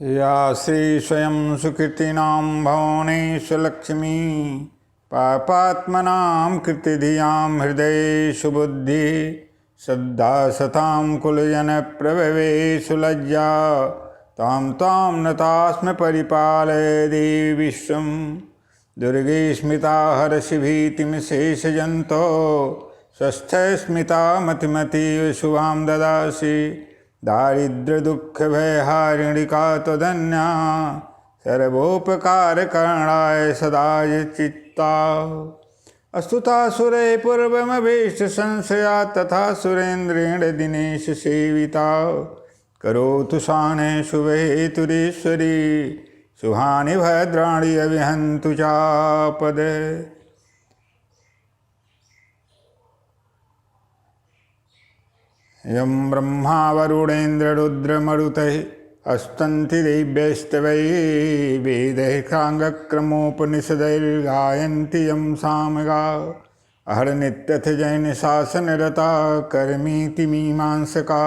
या श्री स्वयं सुकृतीनां भवनेषु लक्ष्मी पापात्मनां कृतिधियां हृदयेषु बुद्धि श्रद्धा सतां कुलजनप्रभवेषु लज्जा तां तां नतास्म परिपालय देवी विश्वं दुर्गे स्मिता हरसि भीतिं शेषजन्तो स्वस्थ स्मिता मतिमतीव शुभां ददासि दारिद्र्य दुख भयहारिणी का त्वदन्या सर्वोपकारकरणाय सदा चित्ता अस्तुता सुरे पूर्वमभीष्ट संशया तथा सुरेन्द्रेण दिनेश सेविता करोतु शाने शुभहेतुरीश्वरी शुभानि भद्राणि अविहन्तु चापदे। यं ब्रह्मा वरुणेन्द्ररुद्रमरुतैः अस्तन्ति दिव्यैस्तवैः वेदैः क्राङ्गक्रमोपनिषदैर्गायन्ति यं सामगा अहर्नित्यथ जैनशासनरता कर्मीति मीमांसका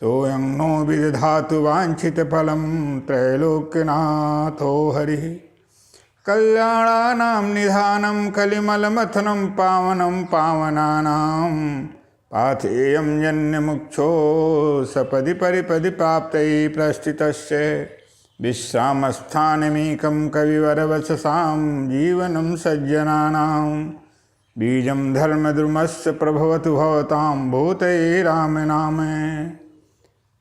सोऽयं नो विदधातु वाञ्छितफलं त्रैलोक्यनाथो हरिः। कल्याणानां निधानं कलिमलमथनं पावनं पावनानां पाथेयं जन्यमुक्षो सपदि परिपदि प्राप्तैः प्रस्थितस्य विश्रामस्थानमेकं कविवरवचसां जीवनं सज्जनानां बीजं धर्मद्रुमस्य प्रभवतु भवतां भूतये राम नाम।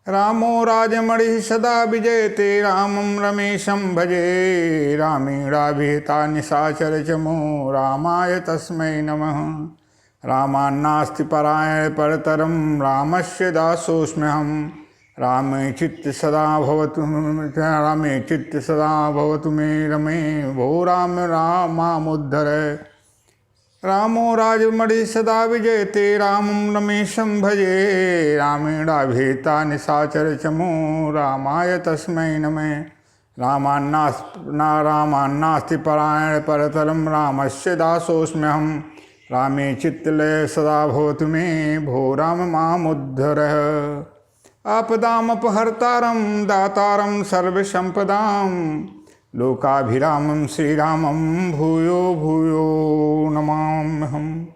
रामो राजमणिः सदा विजयते रामं रमेशं भजे रामेणाभिहिता निशाचरचमो रामाय तस्मै नमः। रामान्नास्ति परायण परतरं रामस्य दासोऽस्म्यहं रामे चित्त सदा भवतु मे रमे भो राम रामामुद्धर। रामो राजमणिः सदा विजयते रामं रमेशं भजे रामेणाभिहिता निशाचरचमो रामाय तस्मै नमः। रामान्नास्ति परायण परतरं रामस्य दासोऽस्म्यहं रामे चित्तलय सदा भवतु मे भो राम मामुद्धर। आपदामपहर्तारं दातारं सर्वसम्पदां लोकाभिरामं श्रीरामं भूयो भूयो नमाम्यहम्।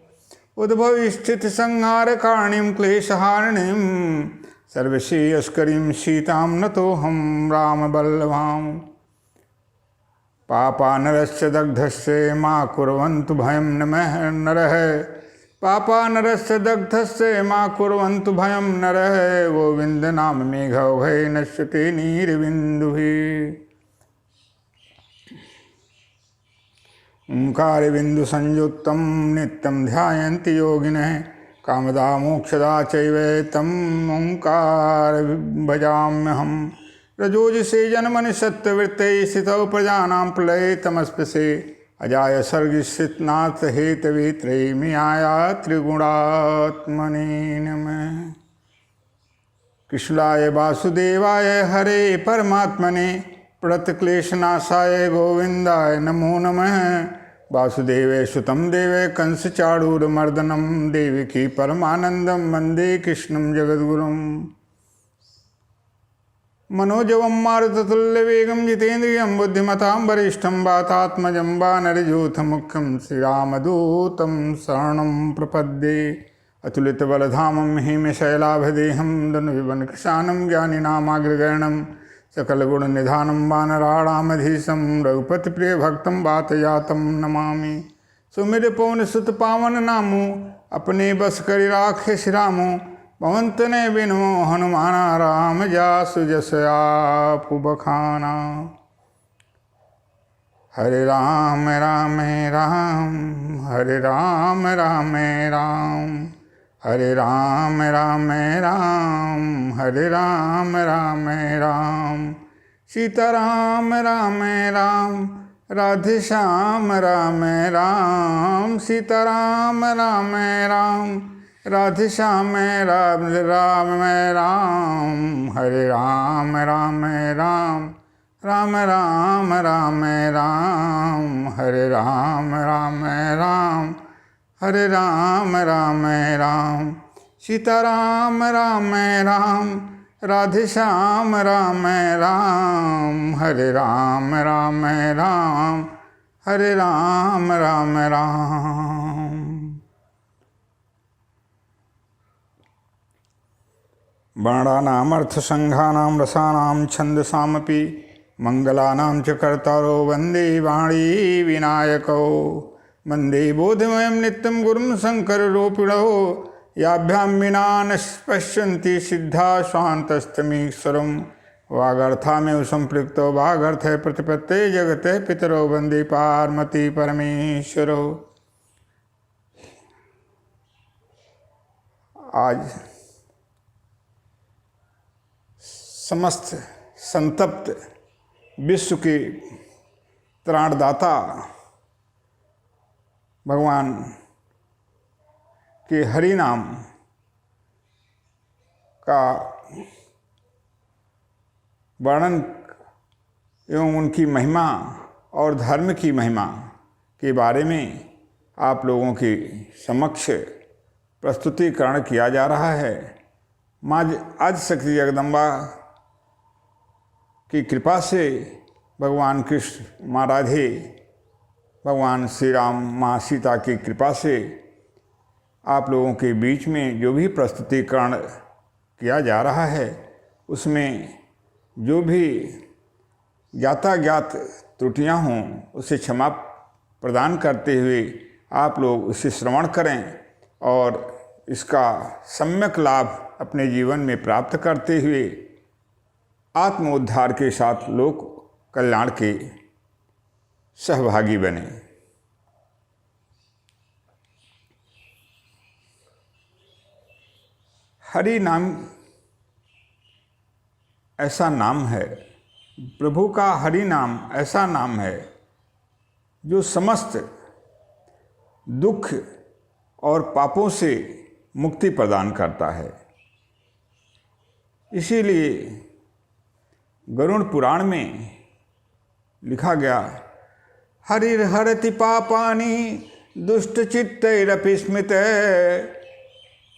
उद्भवस्थितिसंहारकारिणीं क्लेशहारिणीं सर्वश्रेयस्करीं सीतां नतोऽहं रामवल्लभाम्। पापानरस्य दग्धस्य मा कुर्वन्तु भयं नमः नरः पापानरस्य दग्धस्य मा कुर्वन्तु भयं नरः गोविन्द नाम मेघौघै नश्यते नीरबिन्दुभिः। ओंकारबिन्दुसंयुक्तं नित्यं ध्यायन्ति योगिनः कामदा मोक्षदा चैव तम् ओंकारं भजाम्यहम्। रजोजसे जन्मनि सत्यवृत्तैः स्थितौ प्रजानां प्रलये तमस्पृशे अजाय सर्गस्थितनाथ हेतवे त्रयीमयाया त्रिगुणात्मने नमः। कृष्णाय वासुदेवाय हरे परमात्मने प्रणतक्लेशनाशाय गोविन्दाय नमो नमः। वासुदेवे सुतं देवे कंसचाणूरमर्दनं देवकी परमानन्दं वन्दे कृष्णं जगद्गुरुम्। मनोजवं मारुततुल्यवेगं जितेन्द्रियं बुद्धिमतां वरिष्ठं वातात्मजं वानरयूथमुख्यं श्रीरामदूतं शरणं प्रपद्ये। अतुलितबलधामं हिमशैलाभदेहं धनुविवनकृशानं ज्ञानिनामाग्रगणं सकलगुणनिधानं वानराणामधीशं रघुपतिप्रियभक्तं वातजातं नमामि। सुमिर पवनसुत पावन नामो अपने बस करि राखे श्रीरामो पवनतनय बिनु हनुमाना राम जासु जस आपु बखाना। हरे राम राम राम हरे राम राम राम हरे राम राम राम हरे राम राम राम। सीताराम राम राम राधे श्याम राम राम सीताराम राम राम राधे श्याम राम राम राम हरे राम राम राम राम राम राम राम हरे राम राम राम हरे राम राम राम। सीताराम राम राम राधे श्याम राम राम, हरे राम राम राम, हरे राम राम राम। वर्णानामर्थसङ्घानां रसानां छन्दसामपि मङ्गलानां च कर्तारो वन्दे वाणी विनायकौ। वन्दे बोधमयं नित्यं गुरुं शङ्कररूपिणौ, याभ्यां विना न पश्यन्ति सिद्धा स्वान्तस्तमीश्वरं। वागर्थामेव सम्पृक्तो वागर्थे प्रतिपत्ते जगते पितरौ वन्दे पार्वती परमेश्वरौ। आज समस्त संतप्त विश्व के त्राणदाता भगवान के हरि नाम का वर्णन एवं उनकी महिमा और धर्म की महिमा के बारे में आप लोगों के समक्ष प्रस्तुतिकरण किया जा रहा है। माँ आदिशक्ति जगदम्बा की कृपा से भगवान कृष्ण, माँ राधे, भगवान श्री राम, माँ सीता की कृपा से आप लोगों के बीच में जो भी प्रस्तुतिकरण किया जा रहा है उसमें जो भी ज्ञात त्रुटियां हों उसे क्षमा प्रदान करते हुए आप लोग उसे श्रवण करें और इसका सम्यक लाभ अपने जीवन में प्राप्त करते हुए आत्म उद्धार के साथ लोक कल्याण के सहभागी बने। हरि नाम ऐसा नाम है, प्रभु का हरि नाम ऐसा नाम है जो समस्त दुख और पापों से मुक्ति प्रदान करता है। इसीलिए गरुड़ पुराण में लिखा गया, हरिर्हरति पापानि दुष्टचित्तैरपि स्मृत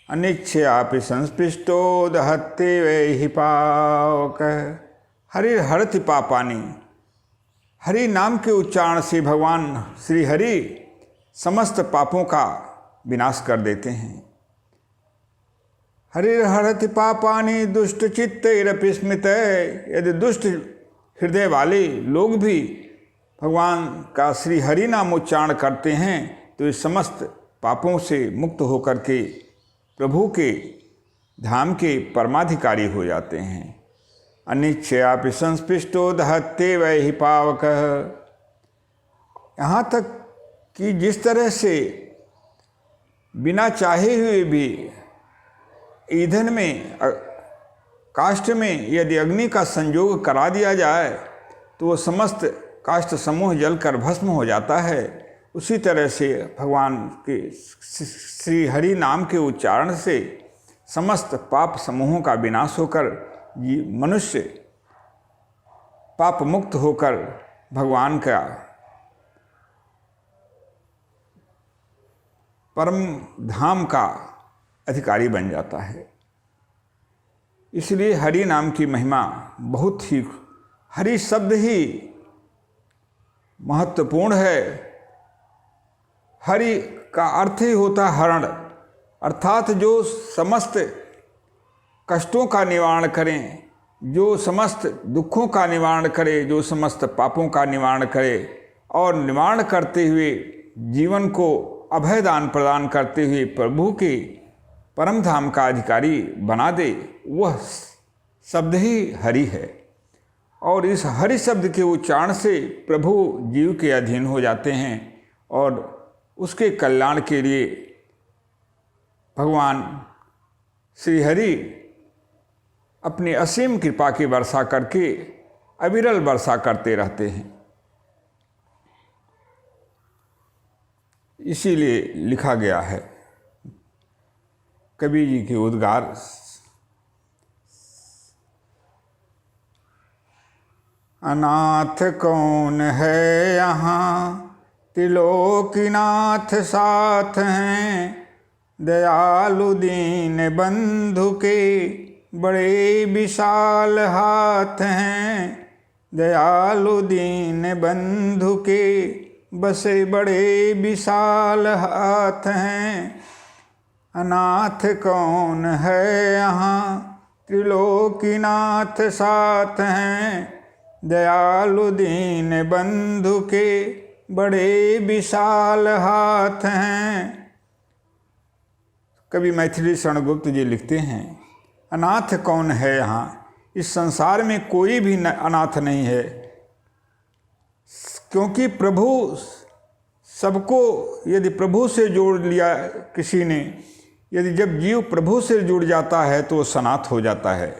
अनिच्छयापि संस्पृष्टो दहते वै पावक। हरिर्हरति पापानि, हरि नाम के उच्चारण से भगवान श्री हरि समस्त पापों का विनाश कर देते हैं। हरिर्हरति पापानि दुष्ट चित्तैरपि स्मृत, यदि दुष्ट हृदय वाले लोग भी भगवान का श्री हरि नाम उच्चारण करते हैं तो ये समस्त पापों से मुक्त होकर के प्रभु के धाम के परमाधिकारी हो जाते हैं। अनिच्छयापि संस्पृष्टो दहते वै पावक। यहाँ तक कि जिस तरह से बिना चाहे हुए भी ईंधन में, काष्ठ में यदि अग्नि का संयोग करा दिया जाए तो वो समस्त काष्ठ समूह जलकर भस्म हो जाता है। उसी तरह से भगवान के श्री हरि नाम के उच्चारण से समस्त पाप समूहों का विनाश होकर मनुष्य पाप मुक्त होकर भगवान का परम धाम का अधिकारी बन जाता है। इसलिए हरि नाम की महिमा बहुत ही, हरि शब्द ही महत्वपूर्ण है। हरि का अर्थ ही होता है हरण, अर्थात जो समस्त कष्टों का निवारण करें, जो समस्त दुखों का निवारण करे, जो समस्त पापों का निवारण करे और निवारण करते हुए जीवन को अभयदान प्रदान करते हुए प्रभु के परम धाम का अधिकारी बना दे, वह शब्द ही हरि है। और इस हरि शब्द के उच्चारण से प्रभु जीव के अधीन हो जाते हैं और उसके कल्याण के लिए भगवान श्री हरि अपनी असीम कृपा की वर्षा करके अविरल वर्षा करते रहते हैं। इसीलिए लिखा गया है, कबीर जी के उद्गार, अनाथ कौन है यहाँ त्रिलोकीनाथ साथ हैं, दयालु दीन बंधु के बड़े विशाल हाथ हैं, दयालु दीन बंधु के बसे बड़े विशाल हाथ हैं। अनाथ कौन है यहाँ, त्रिलोकीनाथ साथ हैं, दयालु दीन बंधु के बड़े विशाल हाथ हैं। कवि मैथिली शरणगुप्त जी लिखते हैं, अनाथ कौन है यहाँ, इस संसार में कोई भी अनाथ नहीं है, क्योंकि प्रभु सबको यदि प्रभु से जोड़ लिया किसी ने, यदि जब जीव प्रभु से जुड़ जाता है तो वो सनाथ हो जाता है।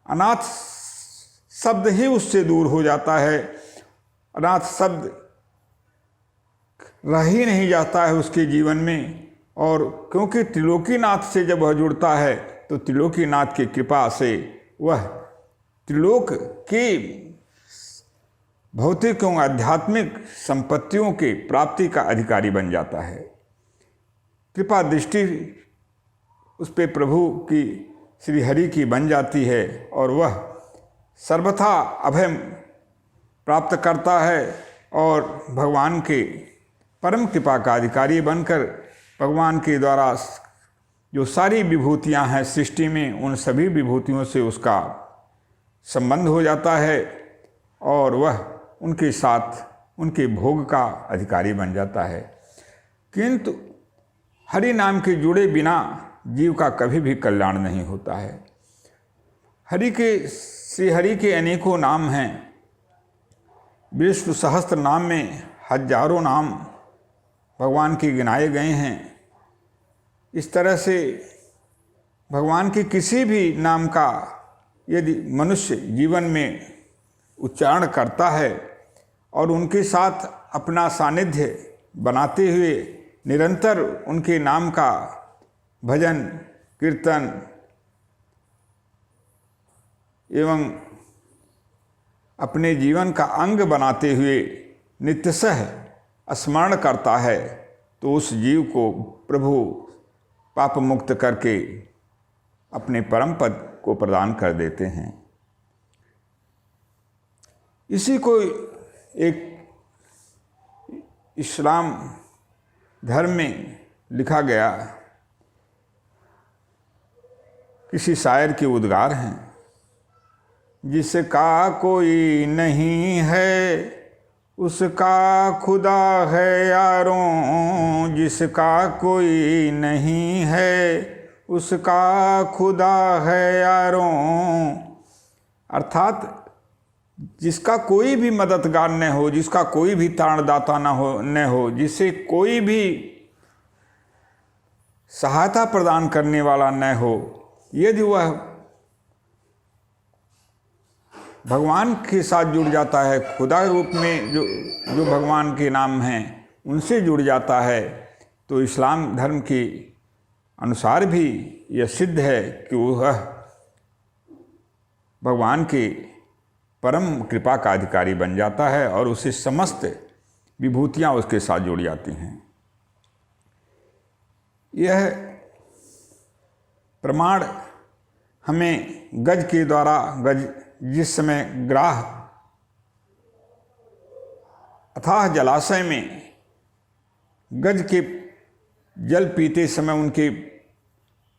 अनाथ शब्द ही उससे दूर हो जाता है, अनाथ शब्द रह ही नहीं जाता है उसके जीवन में। और क्योंकि त्रिलोकीनाथ से जब वह जुड़ता है तो त्रिलोकीनाथ की कृपा से वह त्रिलोक की भौतिक एवं आध्यात्मिक संपत्तियों के प्राप्ति का अधिकारी बन जाता है। कृपा दृष्टि उस पे प्रभु की, श्री हरि की बन जाती है और वह सर्वथा अभय प्राप्त करता है और भगवान के परम कृपा का अधिकारी बनकर भगवान के द्वारा जो सारी विभूतियां हैं सृष्टि में, उन सभी विभूतियों से उसका संबंध हो जाता है और वह उनके साथ उनके भोग का अधिकारी बन जाता है। किंतु हरि नाम के जुड़े बिना जीव का कभी भी कल्याण नहीं होता है। श्री हरि के अनेकों नाम हैं। विष्णु सहस्त्र नाम में हजारों नाम भगवान के गिनाए गए हैं। इस तरह से भगवान के किसी भी नाम का यदि मनुष्य जीवन में उच्चारण करता है और उनके साथ अपना सानिध्य बनाते हुए निरंतर उनके नाम का भजन कीर्तन एवं अपने जीवन का अंग बनाते हुए नित्यशः स्मरण करता है तो उस जीव को प्रभु पाप मुक्त करके अपने परम पद को प्रदान कर देते हैं। इसी को एक इस्लाम धर्म में लिखा गया किसी शायर के उद्गार हैं, जिसका कोई नहीं है उसका खुदा है यारों, जिसका कोई नहीं है उसका खुदा है यारों। अर्थात जिसका कोई भी मददगार न हो, जिसका कोई भी तारणदाता न हो, जिसे कोई भी सहायता प्रदान करने वाला न हो, यदि वह भगवान के साथ जुड़ जाता है, खुदा रूप में जो भगवान के नाम हैं उनसे जुड़ जाता है, तो इस्लाम धर्म के अनुसार भी यह सिद्ध है कि वह भगवान के परम कृपा का अधिकारी बन जाता है और उसे समस्त विभूतियाँ उसके साथ जुड़ जाती हैं। यह प्रमाण हमें गज के द्वारा, गज जिस समय ग्राह अथाह जलाशय में गज के जल पीते समय उनके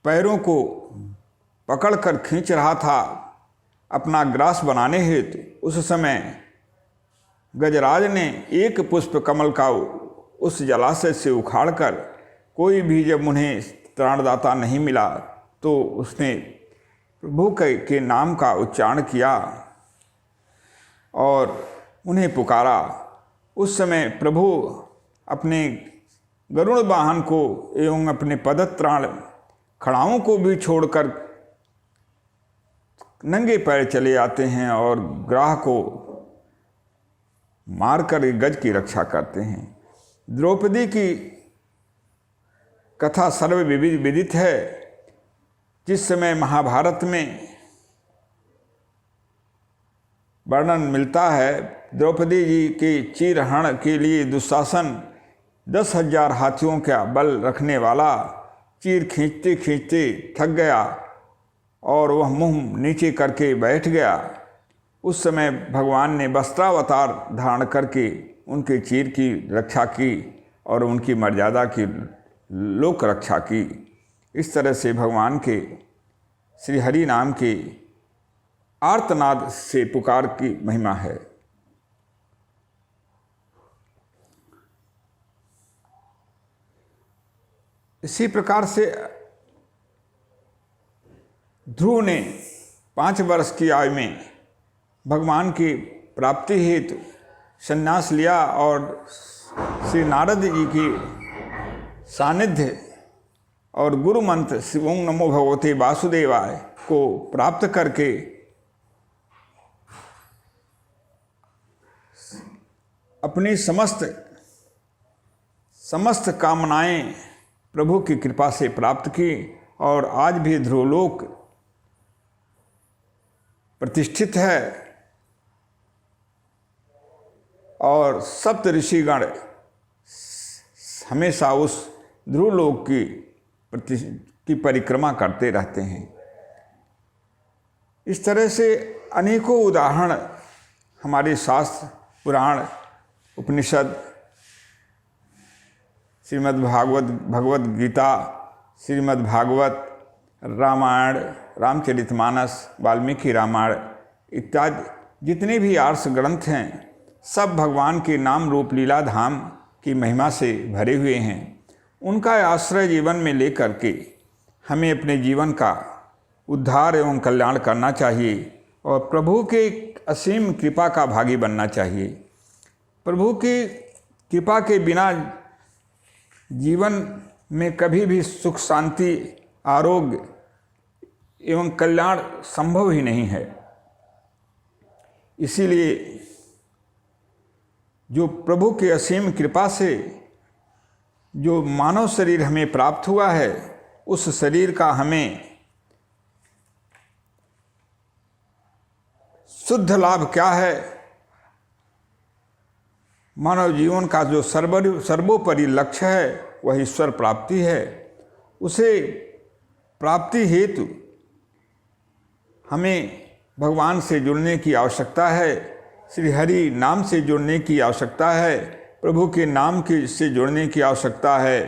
पैरों को पकड़कर खींच रहा था अपना ग्रास बनाने हेतु, उस समय गजराज ने एक पुष्प कमल का उस जलाशय से उखाड़कर, कोई भी जब उन्हें त्राणदाता नहीं मिला तो उसने प्रभु के नाम का उच्चारण किया और उन्हें पुकारा। उस समय प्रभु अपने गरुड़ वाहन को एवं अपने पदत्राण खड़ाओं को भी छोड़कर नंगे पैर चले आते हैं और ग्राह को मारकर गज की रक्षा करते हैं। द्रौपदी की कथा सर्वविदित है। जिस समय महाभारत में वर्णन मिलता है, द्रौपदी जी के चीरहरण के लिए दुशासन 10,000 हाथियों का बल रखने वाला चीर खींचते खींचते थक गया और वह मुंह नीचे करके बैठ गया, उस समय भगवान ने वस्त्रावतार धारण करके उनके चीर की रक्षा की और उनकी मर्यादा की लोक रक्षा की। इस तरह से भगवान के श्री हरि नाम के आर्तनाद से पुकार की महिमा है। इसी प्रकार से ध्रुव ने 5 वर्ष की आयु में भगवान की प्राप्ति हेतु संन्यास लिया और श्री नारद जी की सानिध्य और गुरु मंत्र ओम नमो भगवते वासुदेवाय को प्राप्त करके अपनी समस्त कामनाएं प्रभु की कृपा से प्राप्त की और आज भी ध्रुवलोक प्रतिष्ठित है और सप्त ऋषिगण हमेशा उस ध्रुवलोक की परिक्रमा करते रहते हैं। इस तरह से अनेकों उदाहरण हमारे शास्त्र, पुराण, उपनिषद, श्रीमद् भगवद गीता, श्रीमद् भागवत, रामायण, रामचरितमानस, वाल्मीकि रामायण इत्यादि जितने भी आर्ष ग्रंथ हैं, सब भगवान के नाम रूप लीला धाम की महिमा से भरे हुए हैं। उनका आश्रय जीवन में लेकर के हमें अपने जीवन का उद्धार एवं कल्याण करना चाहिए और प्रभु के असीम कृपा का भागी बनना चाहिए। प्रभु की कृपा के बिना जीवन में कभी भी सुख, शांति, आरोग्य एवं कल्याण संभव ही नहीं है। इसीलिए जो प्रभु के असीम कृपा से जो मानव शरीर हमें प्राप्त हुआ है, उस शरीर का हमें शुद्ध लाभ क्या है। मानव जीवन का जो सर्वोपरि लक्ष्य है वह ईश्वर प्राप्ति है। उसे प्राप्ति हेतु हमें भगवान से जुड़ने की आवश्यकता है, श्री हरि नाम से जुड़ने की आवश्यकता है, प्रभु के नाम से जुड़ने की आवश्यकता है,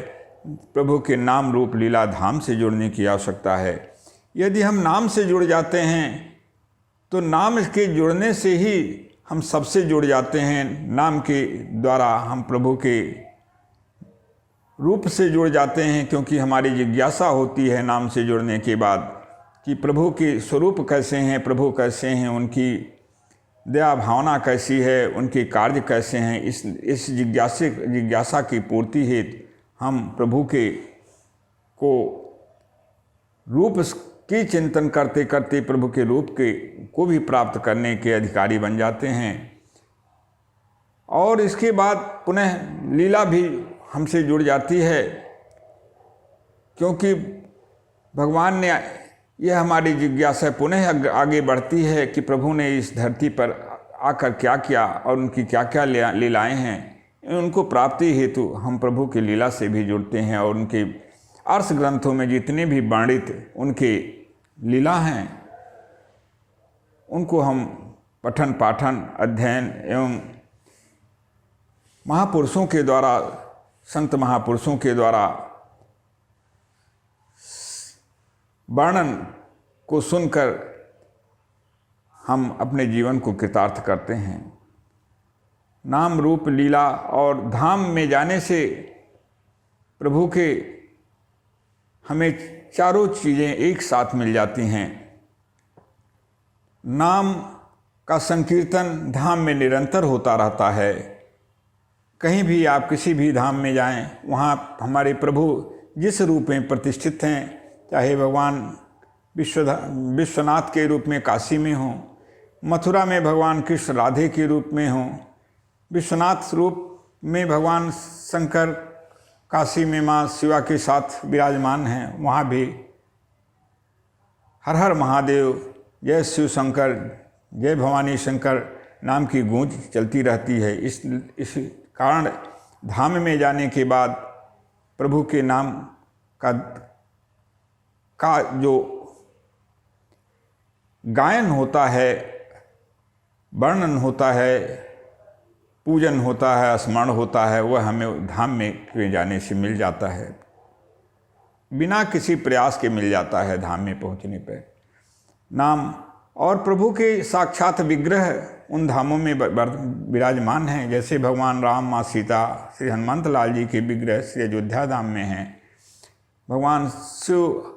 प्रभु के नाम रूप लीला धाम से जुड़ने की आवश्यकता है। यदि हम नाम से जुड़ जाते हैं तो नाम के जुड़ने से ही हम सबसे जुड़ जाते हैं। नाम के द्वारा हम प्रभु के रूप से जुड़ जाते हैं, क्योंकि हमारी जिज्ञासा होती है नाम से जुड़ने के बाद कि प्रभु के स्वरूप कैसे हैं, प्रभु कैसे हैं, उनकी दया भावना कैसी है, उनके कार्य कैसे हैं। इस जिज्ञासा की पूर्ति हेतु हम प्रभु के को रूप की चिंतन करते करते प्रभु के रूप को भी प्राप्त करने के अधिकारी बन जाते हैं। और इसके बाद पुनः लीला भी हमसे जुड़ जाती है, क्योंकि भगवान ने यह हमारी जिज्ञासा पुनः आगे बढ़ती है कि प्रभु ने इस धरती पर आकर क्या किया और उनकी क्या क्या लीलाएं हैं। उनको प्राप्ति हेतु हम प्रभु की लीला से भी जुड़ते हैं और उनके आर्ष ग्रंथों में जितने भी वर्णित उनके लीला हैं उनको हम पठन पाठन अध्ययन एवं महापुरुषों के द्वारा, संत महापुरुषों के द्वारा वर्णन को सुनकर हम अपने जीवन को कृतार्थ करते हैं। नाम रूप लीला और धाम में जाने से प्रभु के हमें चारों चीज़ें एक साथ मिल जाती हैं। नाम का संकीर्तन धाम में निरंतर होता रहता है। कहीं भी आप किसी भी धाम में जाएं, वहाँ हमारे प्रभु जिस रूप में प्रतिष्ठित हैं, चाहे भगवान विश्वनाथ के रूप में काशी में हों, मथुरा में भगवान कृष्ण राधे के रूप में हों, विश्वनाथ रूप में भगवान शंकर काशी में माँ शिवा के साथ विराजमान हैं, वहाँ भी हर हर महादेव, जय शिव शंकर, जय भवानी शंकर नाम की गूंज चलती रहती है। इस कारण धाम में जाने के बाद प्रभु के नाम का जो गायन होता है, वर्णन होता है, पूजन होता है, स्मरण होता है, वह हमें धाम में जाने से मिल जाता है, बिना किसी प्रयास के मिल जाता है धाम में पहुंचने पर। नाम और प्रभु के साक्षात विग्रह उन धामों में विराजमान हैं। जैसे भगवान राम, माँ सीता, श्री हनुमंत लाल जी के विग्रह श्री अयोध्या धाम में हैं, भगवान शिव,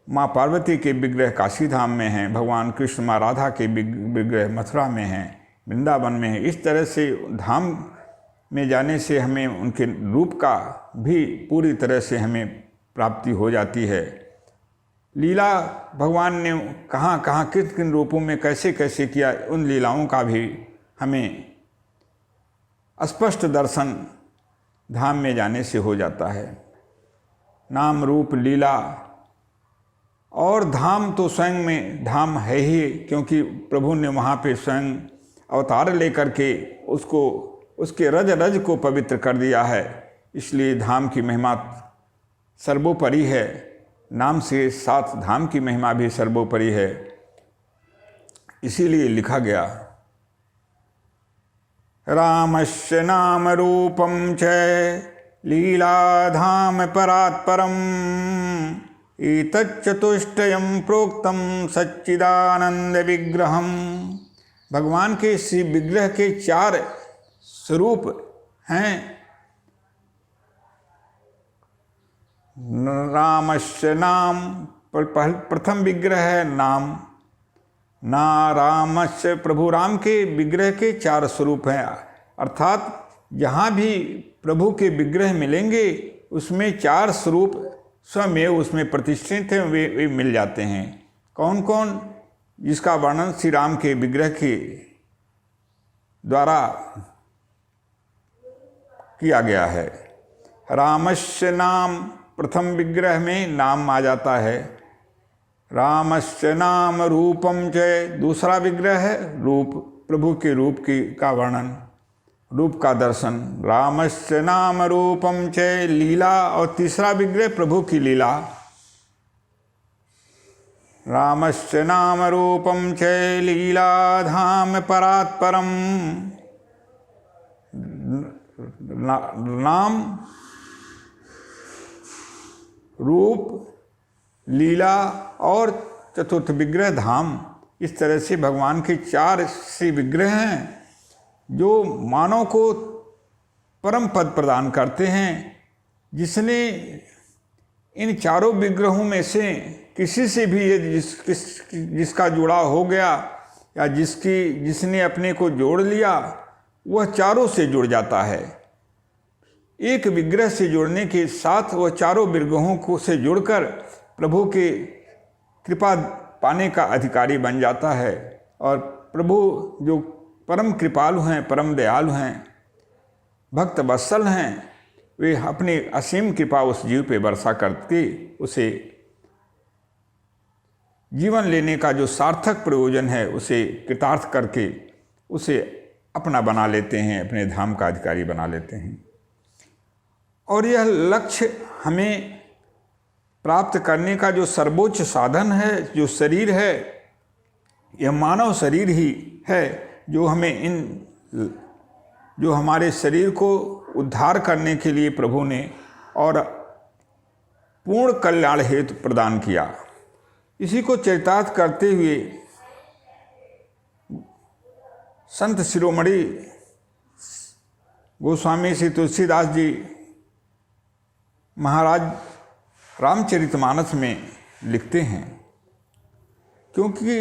माँ पार्वती के विग्रह काशी धाम में हैं, भगवान कृष्ण, माँ राधा के विग्रह मथुरा में हैं, वृंदावन में हैं। इस तरह से धाम में जाने से हमें उनके रूप का भी पूरी तरह से हमें प्राप्ति हो जाती है। लीला भगवान ने कहाँ कहाँ किन किन रूपों में कैसे कैसे किया, उन लीलाओं का भी हमें स्पष्ट दर्शन धाम में जाने से हो जाता है। नाम रूप लीला और धाम तो स्वयं में धाम है ही, क्योंकि प्रभु ने वहाँ पे स्वयं अवतार लेकर के उसको, उसके रज रज को पवित्र कर दिया है। इसलिए धाम की महिमा सर्वोपरि है। नाम से साथ धाम की महिमा भी सर्वोपरि है। इसीलिए लिखा गया, रामस्य नाम रूपम च लीला धाम परात्परम एतच्चतुष्टयं प्रोक्तम सच्चिदानंद विग्रहम। भगवान के श्री विग्रह के 4 स्वरूप हैं। रामस्य नाम प्रथम विग्रह है नाम। ना रामस्य प्रभु राम के विग्रह के 4 स्वरूप हैं, अर्थात जहाँ भी प्रभु के विग्रह मिलेंगे उसमें 4 स्वरूप स्वयं उसमें प्रतिष्ठित हैं, वे मिल जाते हैं। कौन कौन, जिसका वर्णन श्री राम के विग्रह के द्वारा किया गया है। रामस्य नाम प्रथम विग्रह में नाम आ जाता है। रामस्य नाम रूपम च दूसरा विग्रह है रूप, प्रभु के रूप का वर्णन, रूप का दर्शन। रामस्य नाम रूपम च लीला और तीसरा विग्रह प्रभु की लीला। रामस्य नाम रूपम च लीला धाम परात्परम। नाम, रूप, लीला और चतुर्थ विग्रह धाम। इस तरह से भगवान के 4 श्री विग्रह हैं जो मानव को परम पद प्रदान करते हैं। जिसने इन 4 विग्रहों में से किसी से भी जिसका जुड़ाव हो गया या जिसने अपने को जोड़ लिया, वह 4 से जुड़ जाता है। एक विग्रह से जुड़ने के साथ वह 4 विग्रहों को से जुड़कर प्रभु के कृपा पाने का अधिकारी बन जाता है। और प्रभु जो परम कृपालु हैं, परम दयालु हैं, भक्त वत्सल हैं, वे अपनी असीम कृपा उस जीव पे वर्षा करके उसे जीवन लेने का जो सार्थक प्रयोजन है उसे कृतार्थ करके उसे अपना बना लेते हैं, अपने धाम का अधिकारी बना लेते हैं। और यह लक्ष्य हमें प्राप्त करने का जो सर्वोच्च साधन है, जो शरीर है, यह मानव शरीर ही है जो हमें जो हमारे शरीर को उद्धार करने के लिए प्रभु ने और पूर्ण कल्याण हेतु प्रदान किया। इसी को चरितार्थ करते हुए संत शिरोमणि गोस्वामी श्री तुलसीदास जी महाराज रामचरितमानस में लिखते हैं, क्योंकि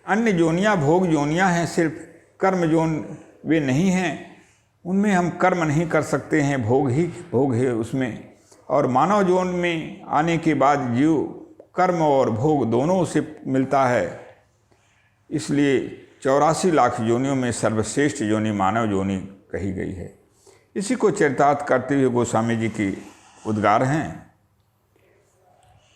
अन्य जोनियाँ भोग जोनियाँ हैं, सिर्फ कर्म जोन वे नहीं हैं, उनमें हम कर्म नहीं कर सकते हैं, भोग ही भोग है उसमें। और मानव जोन में आने के बाद जीव कर्म और भोग दोनों से मिलता है। इसलिए 84 लाख योनियों में सर्वश्रेष्ठ योनि मानव योनि कही गई है। इसी को चरितार्थ करते हुए गोस्वामी जी की उद्गार हैं,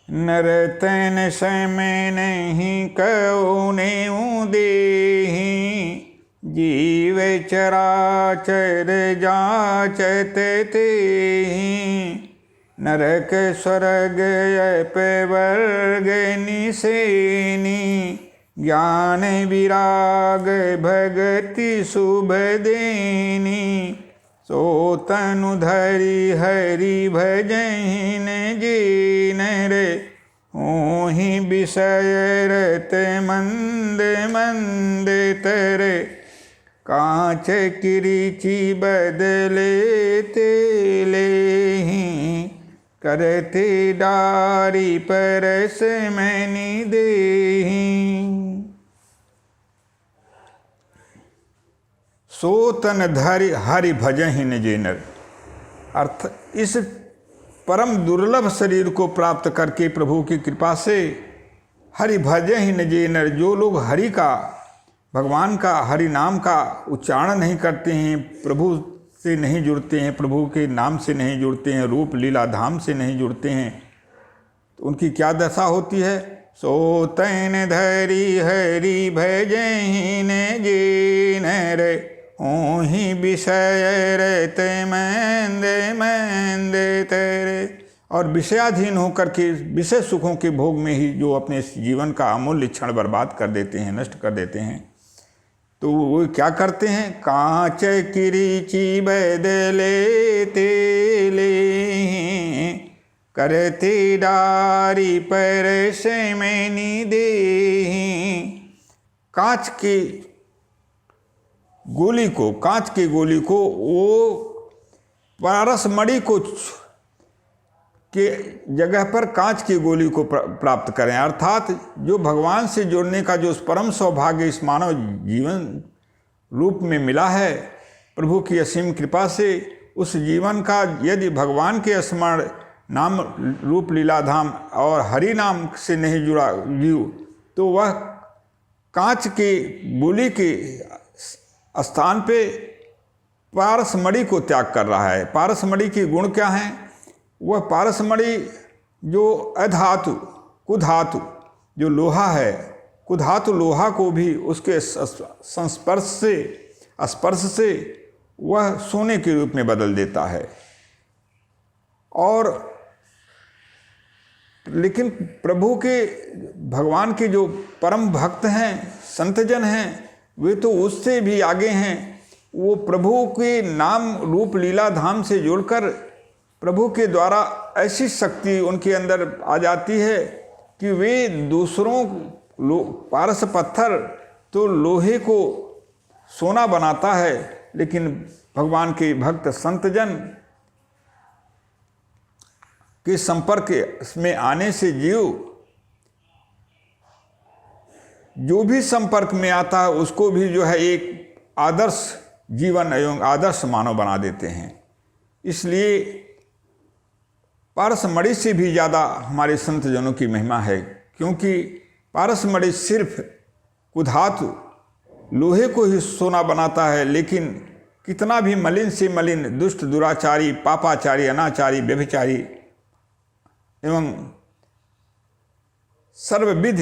नर तैन समय नहीं कौने देहि, जीव चराचर जाचत तेहि, नरक स्वर्ग अपवर्ग निसेनि, ज्ञान विराग भगति शुभ देनी, सो तनु धरि हरि भजहिन जीन रे। ओहि विषय रत मंद मंद तरे, कांच किरीची बदले तेलेहि, करते डारी परस मैनी देहि। सो तन धरि हरि भजहिन जेनर, अर्थ इस परम दुर्लभ शरीर को प्राप्त करके प्रभु की कृपा से हरि भजहिन जेनर, जो लोग हरि का, भगवान का, हरि नाम का उच्चारण नहीं करते हैं, प्रभु से नहीं जुड़ते हैं, प्रभु के नाम से नहीं जुड़ते हैं, रूप लीला धाम से नहीं जुड़ते हैं, तो उनकी क्या दशा होती है? सो तैन धरि हरि भजहिन जेन रे, ओहि विषय रत मंद मंद तरे। और विषयाधीन होकर के विषय सुखों के भोग में ही जो अपने जीवन का अमूल्य क्षण बर्बाद कर देते हैं, नष्ट कर देते हैं, तो वो क्या करते हैं? कांच किरीची बदले तेले, करते डारी परस मैनी देहि। कांच की गोली को वो पारस मणि को के जगह पर कांच की गोली को प्राप्त करें, अर्थात जो भगवान से जुड़ने का जो परम सौभाग्य इस मानव जीवन रूप में मिला है प्रभु की असीम कृपा से, उस जीवन का यदि भगवान के स्मरण, नाम रूप लीलाधाम और हरि नाम से नहीं जुड़ा जीव, तो वह कांच की गोली के स्थान पे पारसमणि को त्याग कर रहा है। पारसमणि के गुण क्या हैं? वह पारसमणि जो अधातु कुधातु जो लोहा है, कुधातु लोहा को भी उसके स्पर्श से वह सोने के रूप में बदल देता है। और लेकिन प्रभु के, भगवान के जो परम भक्त हैं, संतजन हैं, वे तो उससे भी आगे हैं। वो प्रभु के नाम रूप लीला धाम से जुड़कर प्रभु के द्वारा ऐसी शक्ति उनके अंदर आ जाती है कि वे दूसरों, पारस पत्थर तो लोहे को सोना बनाता है, लेकिन भगवान के भक्त संतजन के संपर्क में आने से जीव जो भी संपर्क में आता है उसको भी जो है एक आदर्श जीवन एवं आदर्श मानव बना देते हैं। इसलिए पारसमणि से भी ज़्यादा हमारे संत जनों की महिमा है, क्योंकि पारसमणि सिर्फ कुधातु लोहे को ही सोना बनाता है, लेकिन कितना भी मलिन से मलिन दुष्ट दुराचारी, पापाचारी, अनाचारी, व्यभिचारी एवं सर्वविध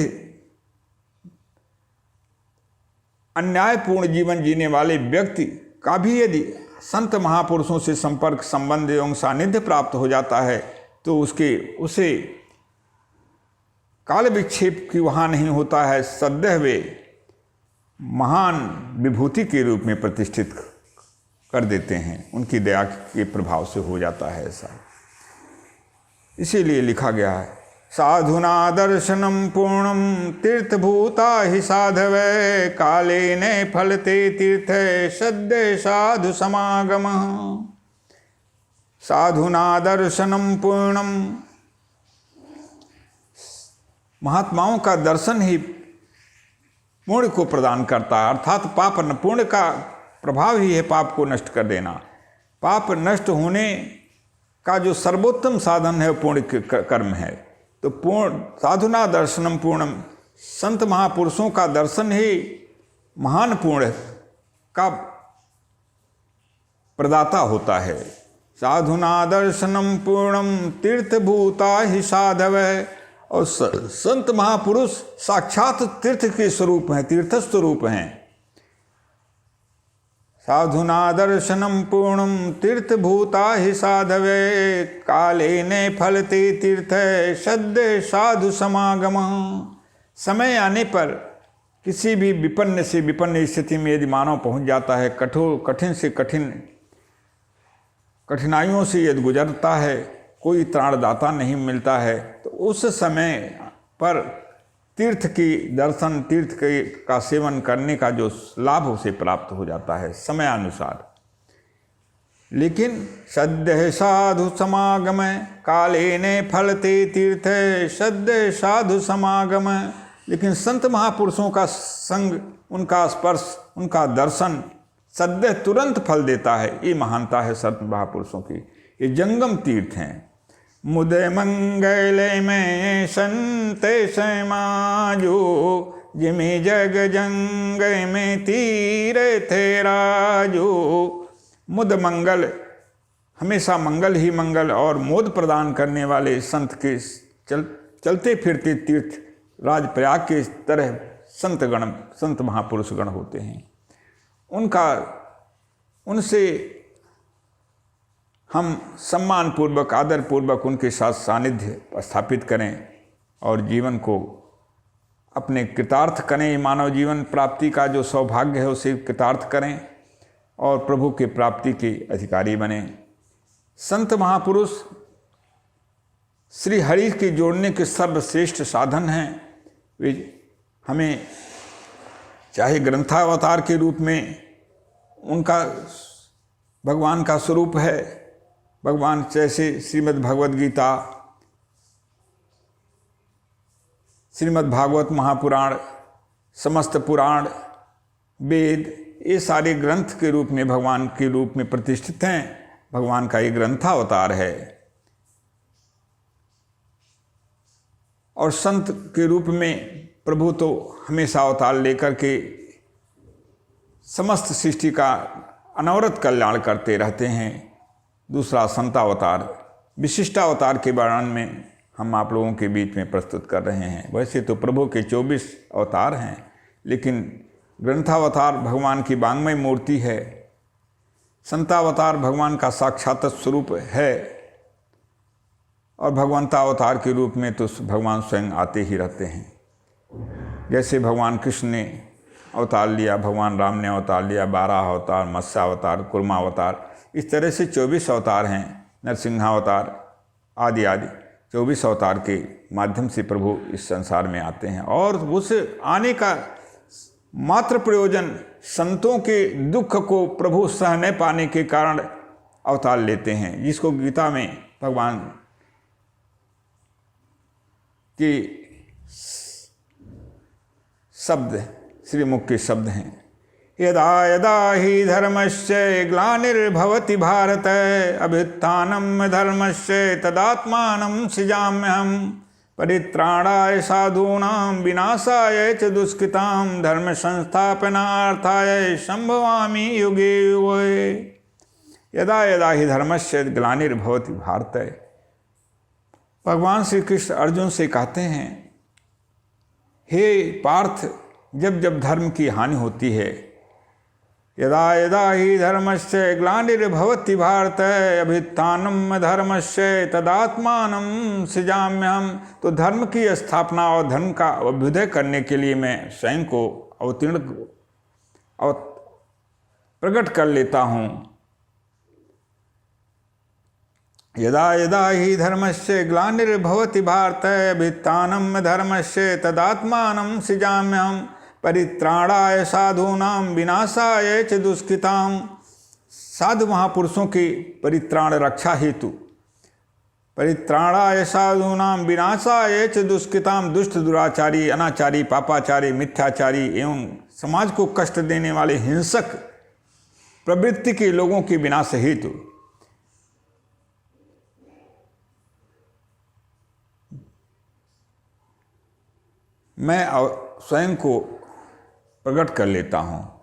अन्यायपूर्ण जीवन जीने वाले व्यक्ति का भी यदि संत महापुरुषों से संपर्क, संबंध एवं सानिध्य प्राप्त हो जाता है तो उसे काल विक्षेप की वहाँ नहीं होता है, सदैव वे महान विभूति के रूप में प्रतिष्ठित कर देते हैं। उनकी दया के प्रभाव से हो जाता है ऐसा। इसीलिए लिखा गया है, साधुना दर्शनम पूर्णम तीर्थभूता हि साधवे, काले ने फलते तीर्थ सद्य साधु समागम। साधुना दर्शनम पूर्णम, महात्माओं का दर्शन ही पुण्य को प्रदान करता है, अर्थात पाप, पुण्य का प्रभाव ही है पाप को नष्ट कर देना। पाप नष्ट होने का जो सर्वोत्तम साधन है पुण्य कर्म है। तो पूर्ण साधुना दर्शनम पूर्णम, संत महापुरुषों का दर्शन ही महान पुण्य का प्रदाता होता है। साधुना दर्शनम पूर्णम तीर्थभूता हि साधवः, और संत महापुरुष साक्षात तीर्थ के स्वरूप हैं, तीर्थ स्वरूप हैं। साधुना दर्शनम पूर्णम तीर्थभूता हि साधवे, काले ने फलते तीर्थ सद्य साधु समागम। समय आने पर किसी भी विपन्न से विपन्न स्थिति में यदि मानव पहुंच जाता है, कठिन से कठिनाइयों से यदि गुजरता है, कोई त्राणदाता नहीं मिलता है, तो उस समय पर तीर्थ की दर्शन, तीर्थ का सेवन करने का जो लाभ उसे प्राप्त हो जाता है समयानुसार। लेकिन सद्य साधु समागम कालेन फलते तीर्थ, सद्य साधु समागम। लेकिन संत महापुरुषों का संग, उनका स्पर्श, उनका दर्शन सद्य तुरंत फल देता है। ये महानता है संत महापुरुषों की। ये जंगम तीर्थ हैं। मुदे मंगल में संत समाजो, जिमि जग जंग में तीर्थ राजो। मुद मंगल, हमेशा मंगल ही मंगल और मोद प्रदान करने वाले संत के चलते फिरते तीर्थ राजप्रयाग के तरह संत महापुरुष गण होते हैं। उनसे हम सम्मान पूर्वक, आदर पूर्वक उनके साथ सानिध्य स्थापित करें और जीवन को अपने कृतार्थ करें। मानव जीवन प्राप्ति का जो सौभाग्य है उसे कृतार्थ करें और प्रभु के प्राप्ति के अधिकारी बने। संत महापुरुष श्री हरि के जोड़ने के सर्वश्रेष्ठ साधन हैं। वे हमें चाहे ग्रंथावतार के रूप में उनका भगवान का स्वरूप है, भगवान जैसे श्रीमद् भगवद गीता, श्रीमद् भागवत महापुराण, समस्त पुराण, वेद, ये सारे ग्रंथ के रूप में भगवान के रूप में प्रतिष्ठित हैं। भगवान का ये ग्रंथावतार है। और संत के रूप में प्रभु तो हमेशा अवतार लेकर के समस्त सृष्टि का अनवरत कल्याण करते रहते हैं। दूसरा संतावतार, विशिष्टावतार के वर्णन में हम आप लोगों के बीच में प्रस्तुत कर रहे हैं। वैसे तो प्रभु के 24 अवतार हैं, लेकिन ग्रंथावतार भगवान की वांग्मय मूर्ति है। संतावतार भगवान का साक्षात स्वरूप है। और भगवंतावतार के रूप में तो भगवान स्वयं आते ही रहते हैं। जैसे भगवान कृष्ण ने अवतार लिया, भगवान राम ने अवतार लिया, 12 अवतार, मत्स्यावतार, कुर्मावतार, इस तरह से 24 अवतार हैं। नरसिंहावतार आदि आदि 24 अवतार के माध्यम से प्रभु इस संसार में आते हैं। और उस आने का मात्र प्रयोजन संतों के दुख को प्रभु सह न पाने के कारण अवतार लेते हैं, जिसको गीता में भगवान के शब्द, श्रीमुख के शब्द हैं। यदा यदा हि धर्मस्य ग्लानिर्भवति भारत, अभ्युत्थानं धर्मस्य तदात्मानं सृजाम्यहम्। परित्राणाय साधूनां विनाशाय च दुष्कृतां, धर्म संस्थापनार्थाय संभवामि युगे युगे। यदा यदा हि धर्मस्य ग्लानिर्भवति भारत। भगवान श्री कृष्ण अर्जुन से कहते हैं, हे पार्थ, जब जब धर्म की हानि होती है, यदा यदा हि धर्मस्य ग्लानिर्भवति भारत, अभ्युत्थानं धर्मस्य तदात्मानं सृजाम्यहम्। तो धर्म की स्थापना और धर्म का अभ्युदय करने के लिए मैं स्वयं को प्रकट कर लेता हूँ। यदा यदा हि धर्मस्य ग्लानिर्भवति भारत, अभ्युत्थानं धर्मस्य तदात्मानं सृजाम्यहम्। परित्राणाय साधूनां विनाशाय च दुष्कृतां। साधु महापुरुषों की परित्राण रक्षा हेतु, परित्राणाय साधूनां विनाशाय च दुष्कृतां, दुष्ट दुराचारी, अनाचारी, पापाचारी, मिथ्याचारी एवं समाज को कष्ट देने वाले हिंसक प्रवृत्ति के लोगों के विनाश हेतु मैं स्वयं को प्रकट कर लेता हूँ।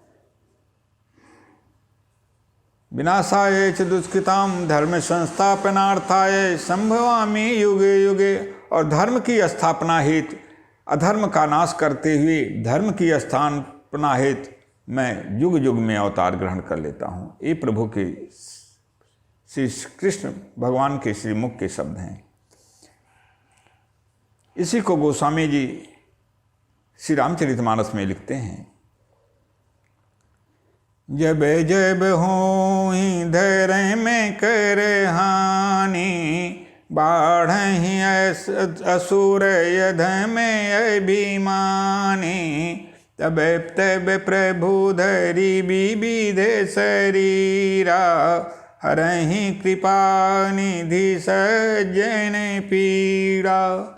विनाशाय च दुष्कृतां, धर्म संस्थापनार्थाय संभवामि युगे युगे। और धर्म की स्थापना हेतु, अधर्म का नाश करते हुए धर्म की स्थापना हेतु मैं युग युग में अवतार ग्रहण कर लेता हूँ। ये प्रभु के श्री कृष्ण भगवान के श्रीमुख के शब्द हैं। इसी को गोस्वामी जी श्री रामचरितमानस में लिखते हैं, जब जब होई धर में कर हानि, बाढ़हि असुर यध में अभिमानी, तब तब प्रभु धरि विविध शरीरा, हरहि कृपा निधि सज्जन पीड़ा।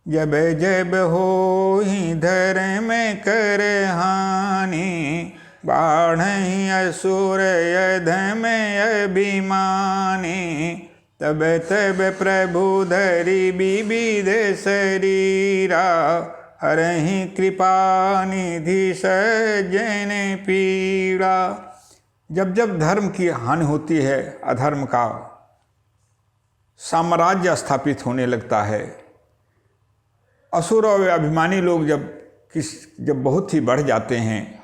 जब जब होई धर्म कर हानि, बाढ़हि असुर यध में अभिमानी, तब तब प्रभु धरि विविध शरीरा, हरहि कृपा निधि सज्जन पीड़ा। जब जब धर्म की हानि होती है, अधर्म का साम्राज्य स्थापित होने लगता है, असुर और अभिमानी लोग जब बहुत ही बढ़ जाते हैं,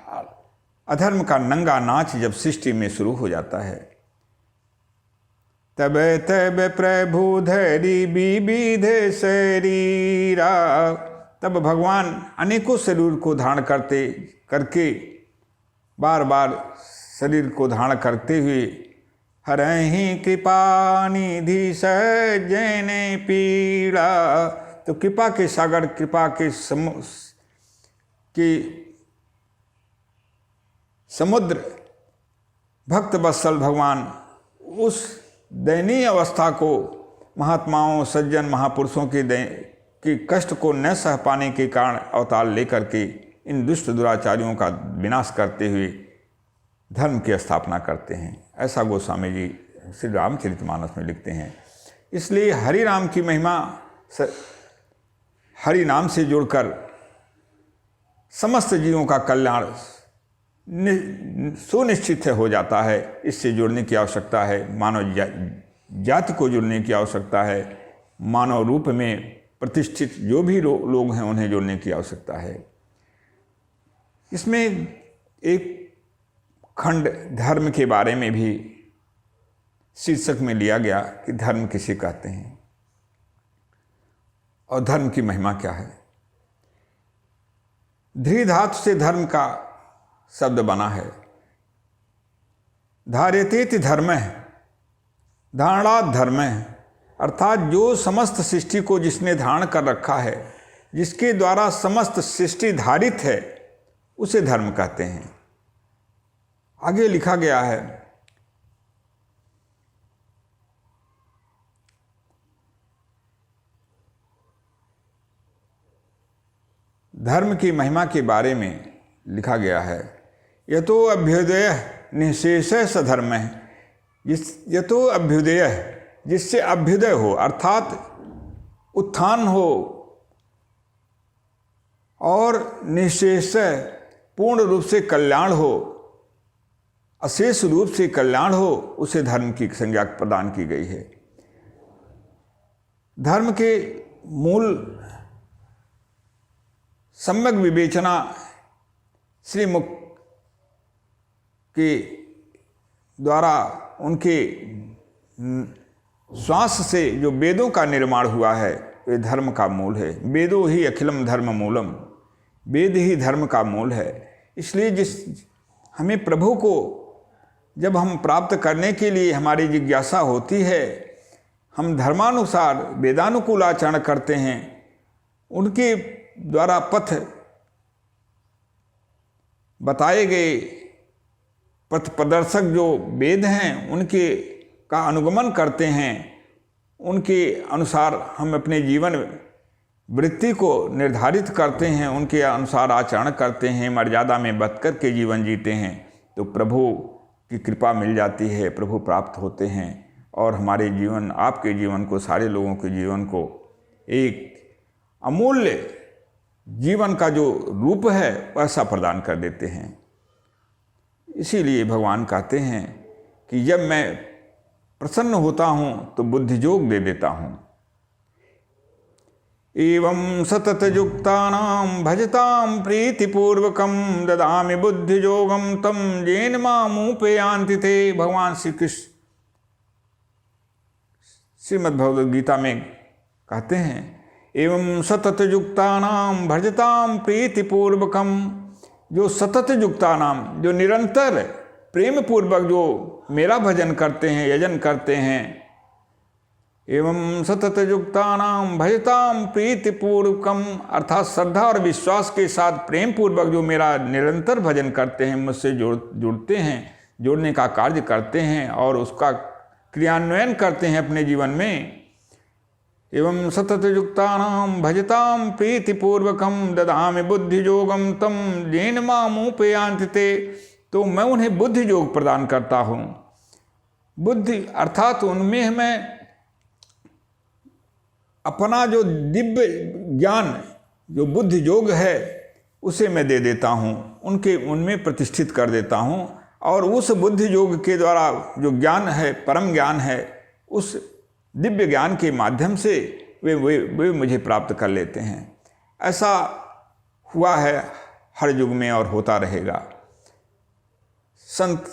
अधर्म का नंगा नाच जब सृष्टि में शुरू हो जाता है, तब तब प्रभु धरि विविध शरीरा, तब भगवान अनेकों शरीर को धारण करके बार बार शरीर को धारण करते हुए, हरहि कृपा निधि सज्जन पीड़ा, तो कृपा के सागर, कृपा के समुद्र भक्त वत्सल भगवान उस दयनीय अवस्था को महात्माओं, सज्जन, महापुरुषों के कष्ट को न सह पाने के कारण अवतार लेकर के इन दुष्ट दुराचारियों का विनाश करते हुए धर्म की स्थापना करते हैं। ऐसा गोस्वामी जी श्री रामचरितमानस में लिखते हैं। इसलिए हरि राम की महिमा हरि नाम से जुड़कर समस्त जीवों का कल्याण सुनिश्चित हो जाता है। इससे जुड़ने की आवश्यकता है, मानव जाति को जुड़ने की आवश्यकता है, मानव रूप में प्रतिष्ठित जो भी लोग हैं उन्हें जुड़ने की आवश्यकता है। इसमें एक खंड धर्म के बारे में भी शीर्षक में लिया गया कि धर्म किसे कहते हैं और धर्म की महिमा क्या है। ध्री धातु से धर्म का शब्द बना है। धार्यतेति धर्म है, धारणात् धर्म है, अर्थात जो समस्त सृष्टि को जिसने धारण कर रखा है, जिसके द्वारा समस्त सृष्टि धारित है, उसे धर्म कहते हैं। आगे लिखा गया है, धर्म की महिमा के बारे में लिखा गया है, यतो अभ्युदय निःशेष सधर्म है। यतो अभ्युदय, जिससे अभ्युदय हो अर्थात उत्थान हो, और निःशेष पूर्ण रूप से कल्याण हो, अशेष रूप से कल्याण हो, उसे धर्म की संज्ञा प्रदान की गई है। धर्म के मूल सम्यक विवेचना श्रीमुख के द्वारा उनके श्वास से जो वेदों का निर्माण हुआ है, वे धर्म का मूल है। वेदो ही अखिलम धर्म मूलम, वेद ही धर्म का मूल है। इसलिए हमें प्रभु को जब हम प्राप्त करने के लिए हमारी जिज्ञासा होती है, हम धर्मानुसार वेदानुकूल आचरण करते हैं, उनके द्वारा पथ बताए गए पथ प्रदर्शक जो वेद हैं उनके का अनुगमन करते हैं, उनके अनुसार हम अपने जीवन वृत्ति को निर्धारित करते हैं, उनके अनुसार आचरण करते हैं, मर्यादा में बच कर के जीवन जीते हैं, तो प्रभु की कृपा मिल जाती है, प्रभु प्राप्त होते हैं और हमारे जीवन, आपके जीवन को, सारे लोगों के जीवन को एक अमूल्य जीवन का जो रूप है वैसा प्रदान कर देते हैं। इसीलिए भगवान कहते हैं कि जब मैं प्रसन्न होता हूँ तो बुद्धि योग दे देता हूँ। एवं सतत युक्तानां भजतां प्रीतिपूर्वकं ददामि बुद्धि योगम तम येन मामुपयान्ति ते। भगवान श्री कृष्ण श्रीमद् भगवद गीता में कहते हैं, एवं सतत युक्तानाम भजताम प्रीतिपूर्वकम, जो सतत युक्तानाम, जो निरंतर प्रेम पूर्वक जो मेरा भजन करते हैं, यजन करते हैं, एवं सतत युक्तानाम भजताम प्रीतिपूर्वकम, अर्थात श्रद्धा और विश्वास के साथ प्रेम पूर्वक जो मेरा निरंतर भजन करते हैं, मुझसे जुड़ते हैं, जोड़ने का कार्य करते हैं और उसका क्रियान्वयन करते हैं अपने जीवन में। एवं सतत युक्तानाम भजताम प्रीतिपूर्वकम ददामि बुद्धि योगम तम येन मामुपयान्ति ते, तो मैं उन्हें बुद्धि योग प्रदान करता हूँ। बुद्धि अर्थात उनमें मैं अपना जो दिव्य ज्ञान, जो बुद्धि योग है, उसे मैं दे देता हूँ, उनमें प्रतिष्ठित कर देता हूँ और उस बुद्धि योग के द्वारा जो ज्ञान है, परम ज्ञान है, उस दिव्य ज्ञान के माध्यम से वे मुझे प्राप्त कर लेते हैं। ऐसा हुआ है हर युग में और होता रहेगा। संत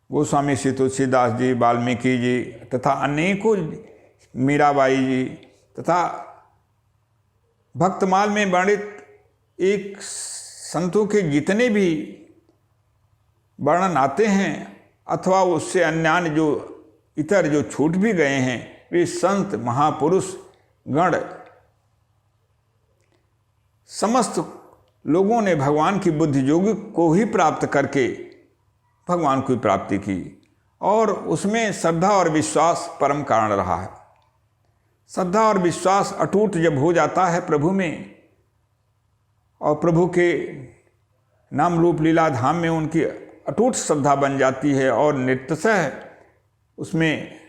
गोस्वामी श्री तुलसीदास जी, वाल्मीकि जी तथा अनेकों, मीराबाई जी तथा भक्तमाल में वर्णित एक संतों के जितने भी वर्णन आते हैं अथवा उससे अन्य जो इतर जो छूट भी गए हैं, वे संत महापुरुष गण समस्त लोगों ने भगवान की बुद्धि योग को ही प्राप्त करके भगवान की प्राप्ति की और उसमें श्रद्धा और विश्वास परम कारण रहा है। श्रद्धा और विश्वास अटूट जब हो जाता है प्रभु में और प्रभु के नाम रूप लीला धाम में उनकी अटूट श्रद्धा बन जाती है और नित्यतः उसमें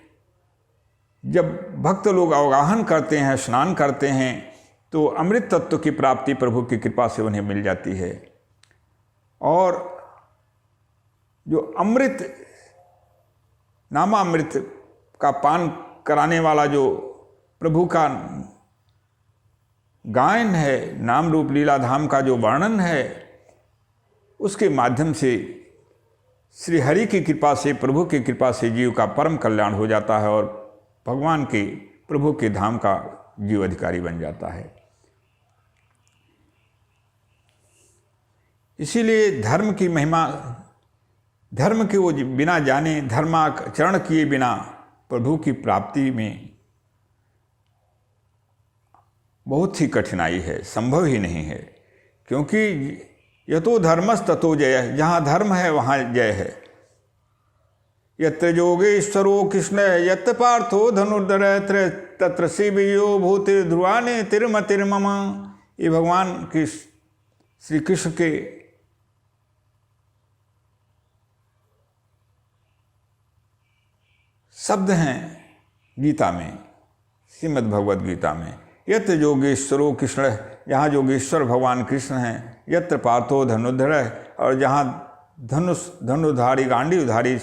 जब भक्त लोग अवगाहन करते हैं, स्नान करते हैं, तो अमृत तत्व की प्राप्ति प्रभु की कृपा से उन्हें मिल जाती है। और जो अमृत, नामामृत का पान कराने वाला जो प्रभु का गायन है, नाम रूप लीला धाम का जो वर्णन है, उसके माध्यम से श्री हरि की कृपा से, प्रभु की कृपा से जीव का परम कल्याण हो जाता है और भगवान के, प्रभु के धाम का जीव अधिकारी बन जाता है। इसीलिए धर्म की महिमा, धर्म के वो बिना जाने, धर्माचरण किए बिना प्रभु की प्राप्ति में बहुत ही कठिनाई है, संभव ही नहीं है। क्योंकि यतो धर्मस् ततो जय, जहाँ धर्म है वहाँ जय है। यत्र योगेश्वरो कृष्ण यत्र पार्थो धनुर्धर तत्र शिवयो भूति ध्रुवाने तिरमतिर्मम, ये भगवान की श्री कृष्ण के शब्द हैं गीता में, श्रीमद् भगवद गीता में। यत्र योगेश्वरो कृष्ण, जहाँ योगेश्वर भगवान कृष्ण हैं, यत्र पार्थो धनुर्धर, और जहाँ धनुधारी गांडीवधारी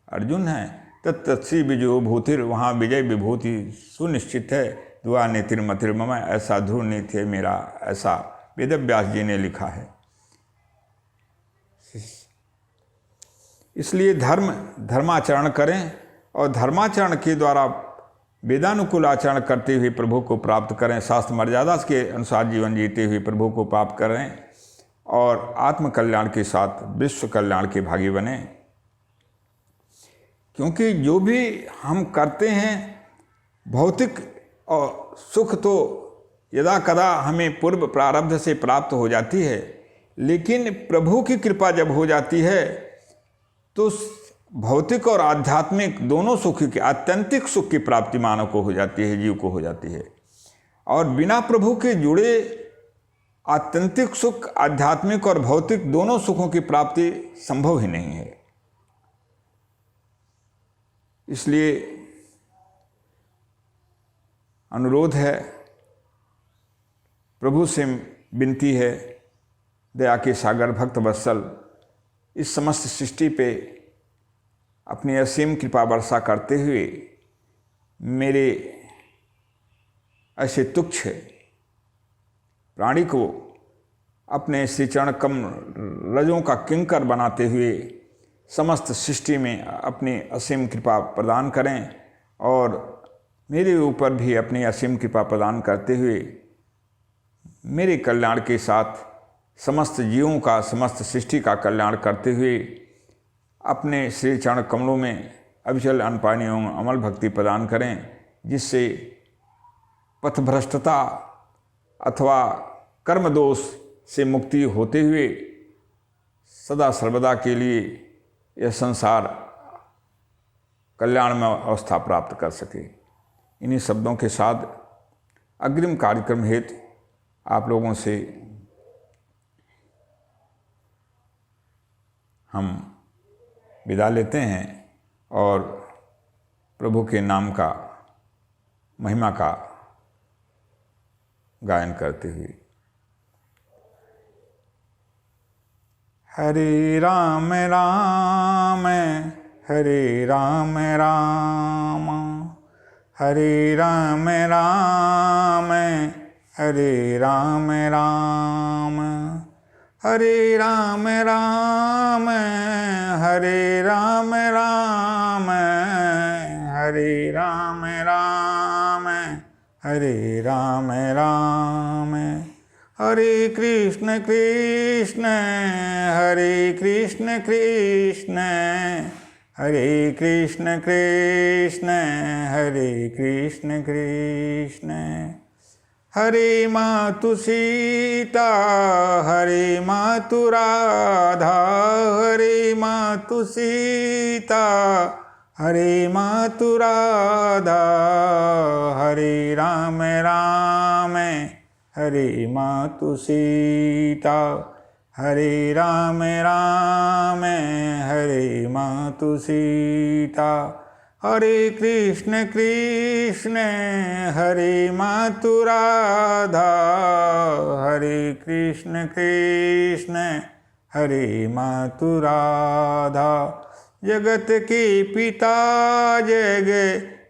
अर्जुन हैं, तत्र श्री विजयो भूतिर, वहाँ विजय विभूति सुनिश्चित है। दुआ नेतिर्मतिर्मम, ऐसा ध्रुव नीति है मेरा, ऐसा वेदव्यास जी ने लिखा है। इसलिए धर्माचरण करें और धर्माचरण के द्वारा वेदानुकूल आचरण करते हुए प्रभु को प्राप्त करें, शास्त्र मर्यादा के अनुसार जीवन जीते हुए प्रभु को प्राप्त करें और आत्म कल्याण के साथ विश्व कल्याण के भागी बने। क्योंकि जो भी हम करते हैं, भौतिक और सुख तो यदा कदा हमें पूर्व प्रारब्ध से प्राप्त हो जाती है, लेकिन प्रभु की कृपा जब हो जाती है तो भौतिक और आध्यात्मिक दोनों सुख की, आत्यंतिक सुख की प्राप्ति मानव को हो जाती है, जीव को हो जाती है। और बिना प्रभु के जुड़े आत्यंतिक सुख, आध्यात्मिक और भौतिक दोनों सुखों की प्राप्ति संभव ही नहीं है। इसलिए अनुरोध है, प्रभु से विनती है, दया के सागर भक्त वत्सल इस समस्त सृष्टि पे अपनी असीम कृपा वर्षा करते हुए मेरे ऐसे तुच्छ प्राणी को अपने श्री चरण कमल रजों का किंकर बनाते हुए समस्त सृष्टि में अपनी असीम कृपा प्रदान करें और मेरे ऊपर भी अपनी असीम कृपा प्रदान करते हुए मेरे कल्याण के साथ समस्त जीवों का, समस्त सृष्टि का कल्याण करते हुए अपने श्री चरण कमलों में अविचल अनपानी एवं अमल भक्ति प्रदान करें, जिससे पथभ्रष्टता अथवा कर्म दोष से मुक्ति होते हुए सदा सर्वदा के लिए यह संसार कल्याण में अवस्था प्राप्त कर सके। इन्हीं शब्दों के साथ अग्रिम कार्यक्रम हेतु आप लोगों से हम विदा लेते हैं और प्रभु के नाम का, महिमा का गायन करते हुए। हरे राम राम हरे राम राम, हरे राम राम हरे राम राम, हरे राम राम हरे राम राम, हरे राम राम हरे राम राम, हरे कृष्ण कृष्ण हरे कृष्ण कृष्ण, हरे कृष्ण कृष्ण हरे कृष्ण कृष्ण, हरे मातु सीता हरे मातु राधा, हरे मातु सीता हरे मातु राधा, हरे राम राम हरे मातु सीता, हरे राम राम हरे मातु सीता, हरे कृष्ण कृष्ण हरे मातु राधा, हरे कृष्ण कृष्ण हरे मातु राधा, जगत के पिता जग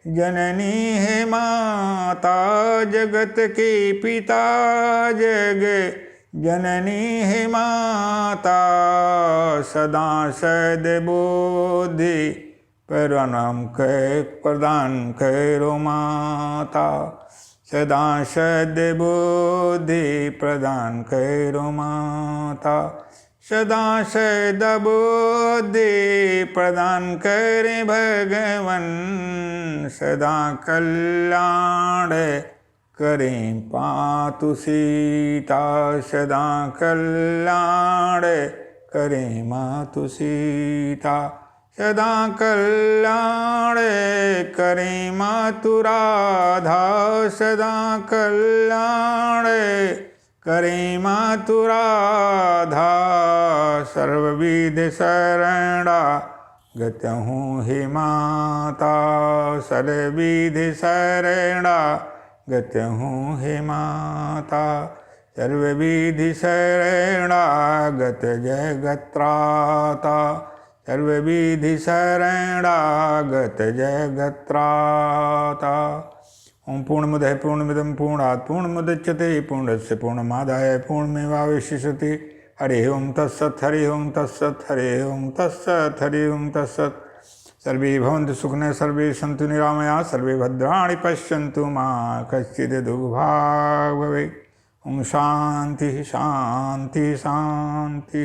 जननी है माता, जगत के पिता जग जननी है माता, सदा सद्बुद्धि प्रणाम प्रदान करो माता, सदा सद्बुद्धि प्रदान करो माता, सदा सद्बुद्धि प्रदान करे भगवन, सदा कल्याण करें पातु सीता, सदा कल्याण करें मातु सीता, सदा कल्याण करें मातु राधा, सदा कल्याण करें मातु राधा, सर्वविध शरणा गत हूँ हे माता, सर्वविध शरणा गत हूँ हे माता, सर्वविधि शरणागत जगत्राता, सर्वविधि शरणागत जगत्राता। ओम पूर्णमदः पूर्णमिदं पूर्णात् पूर्णमुदच्यते पूर्णस्य पूर्णमादाय पूर्णमेवावशिष्यते। हरि ओम तत्सत्, हरि ओम तत्सत्, हरि ओम तत्सत्, हरि ओम तत्सत्। सर्वे भवन्तु सुखिनः, सर्वे सन्तु निरामयाः, सर्वे भद्राणि पश्यन्तु मा कश्चित् दुर्भाग् भवेत्। ओम शांति शांति शांति।